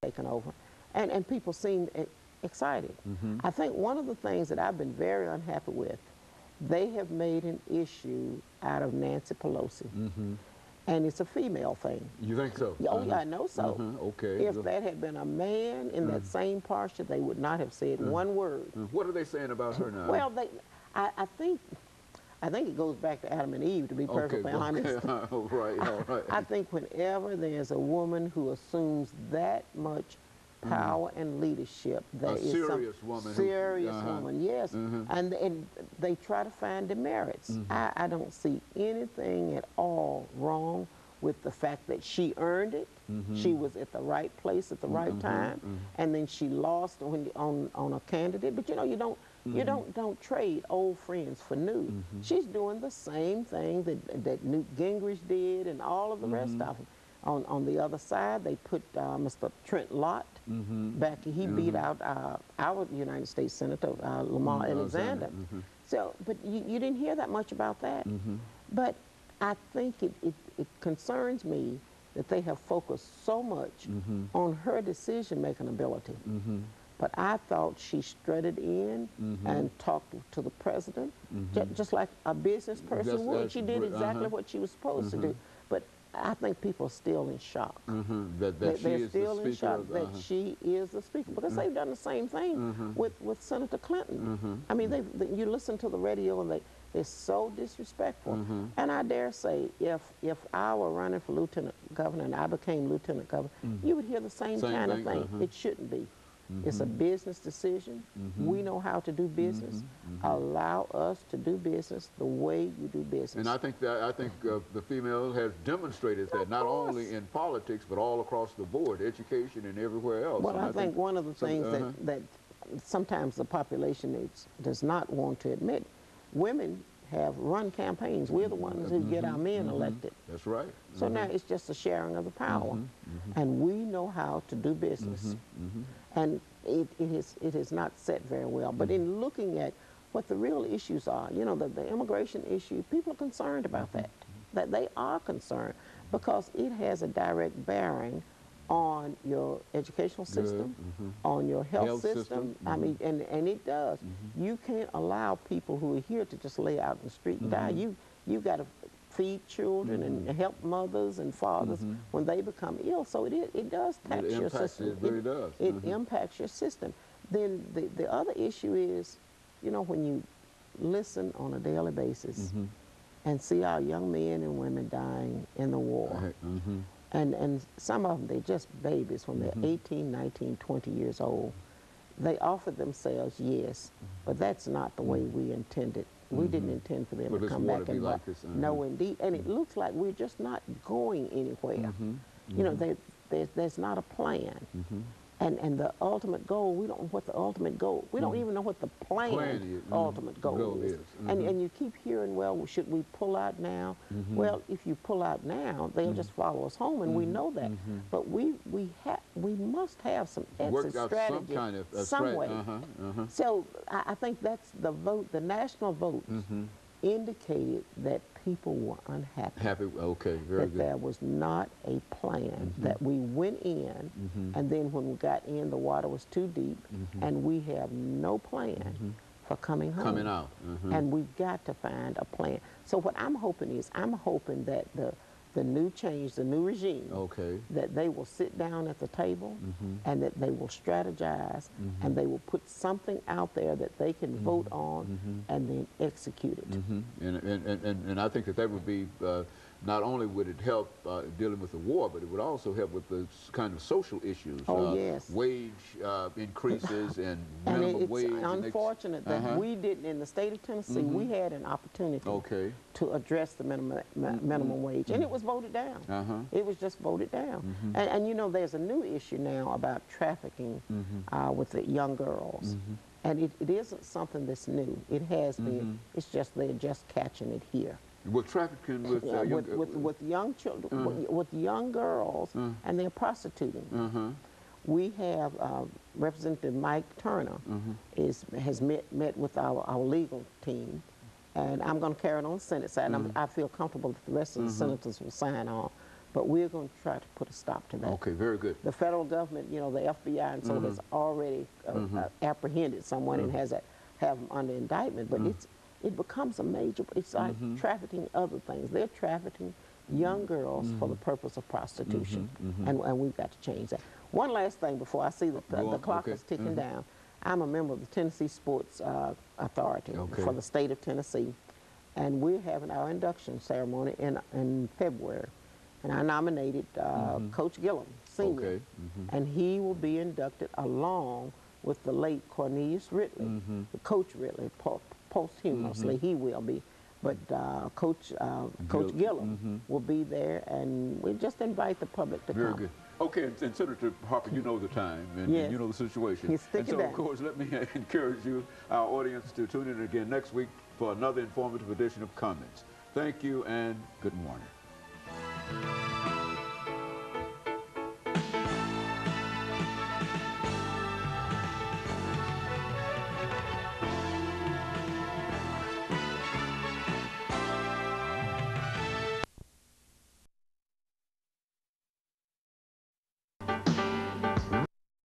taken over, and people seemed excited. I think one of the things that I've been very unhappy with, they have made an issue out of Nancy Pelosi. And it's a female thing. You think so? Oh, yeah, I know so. Okay. If that had been a man in that same posture, they would not have said one word. What are they saying about her now? Well, I think it goes back to Adam and Eve, to be perfectly honest. All right. I think whenever there's a woman who assumes that much power and leadership, there is serious woman. Serious woman, yes. And they try to find demerits. I don't see anything at all wrong with the fact that she earned it. She was at the right place at the right time, and then she lost on a candidate. But you know, you don't trade old friends for new. She's doing the same thing that Newt Gingrich did, and all of the rest of them. On the other side, they put Mr. Trent Lott back. He beat out our United States Senator, Lamar Alexander. So, but you didn't hear that much about that. But I think it concerns me that they have focused so much on her decision-making ability. But I thought she strutted in and talked to the president, just like a business person would. She did exactly what she was supposed to do. But I think people are still in shock. They're still in shock that she is the speaker, because they've done the same thing with Senator Clinton. I mean, you listen to the radio and they're so disrespectful. And I dare say, if I were running for lieutenant governor and I became lieutenant governor, you would hear the same kind of thing. It shouldn't be. It's a business decision. We know how to do business. Allow us to do business the way you do business. And I think the female has demonstrated that, not only in politics but all across the board, education and everywhere else. Well, I think one of the things that sometimes the population does not want to admit, women have run campaigns. We're the ones who get our men elected. That's right. So now it's just a sharing of the power. And we know how to do business. And it has not set very well. But in looking at what the real issues are, you know, the immigration issue, people are concerned about that. That they are concerned, because it has a direct bearing on your educational system, on your health system. I mean, and it does. You can't allow people who are here to just lay out in the street and die. You've got to feed children and help mothers and fathers when they become ill. So it does tax your system. It really does. It impacts your system. Then the other issue is, you know, when you listen on a daily basis and see our young men and women dying in the war, and some of them, they're just babies when they're 18, 19, 20 years old. They offer themselves, yes, but that's not the way we intended. We didn't intend for them to come back and like this. No, indeed. And it looks like we're just not going anywhere. You know, there's not a plan. And the ultimate goal, we don't know what the ultimate goal, we don't even know what the planned ultimate goal is. And you keep hearing, well, should we pull out now? Well, if you pull out now, they'll just follow us home, and we know that. But we must have some exit strategy some kind of somewhere. So I think that's the vote, the national votes indicated that people were unhappy. Okay, very good. That there was not a plan, that we went in, and then when we got in, the water was too deep, and we have no plan for coming home. Coming out. And we've got to find a plan. So what I'm hoping is, I'm hoping that the new change, the new regime, that they will sit down at the table and that they will strategize and they will put something out there that they can vote on and then execute it. And I think that would be, not only would it help dealing with the war, but it would also help with the kind of social issues. Yes. Wage increases and and minimum wage. It's unfortunate that we didn't, in the state of Tennessee, we had an opportunity to address the minimum wage, and it was voted down. It was just voted down. And you know, there's a new issue now about trafficking with the young girls. And it isn't something that's new. It has been. It's just they're just catching it here. With trafficking with young children, with young girls, and they're prostituting. We have Representative Mike Turner has met with our legal team, and I'm going to carry it on the Senate side. And I feel comfortable that the rest of the senators will sign on but we're going to try to put a stop to that. Okay, very good. The federal government, you know, the FBI and so has already apprehended someone and have them under indictment, but it becomes a major, it's like trafficking other things. They're trafficking young girls for the purpose of prostitution, and we've got to change that. One last thing before I see the clock is ticking down. I'm a member of the Tennessee Sports Authority for the state of Tennessee, and we're having our induction ceremony in February. And I nominated Coach Gillum, Sr., and he will be inducted along with the late Cornelius Ridley, Coach Ridley, posthumously he will be. But Coach Gillum will be there, and we just invite the public to come. Very good. Okay, and Senator Harper, you know the time, and you know the situation. And so, of course, let me encourage you, our audience, to tune in again next week for another informative edition of Comments. Thank you, and good morning.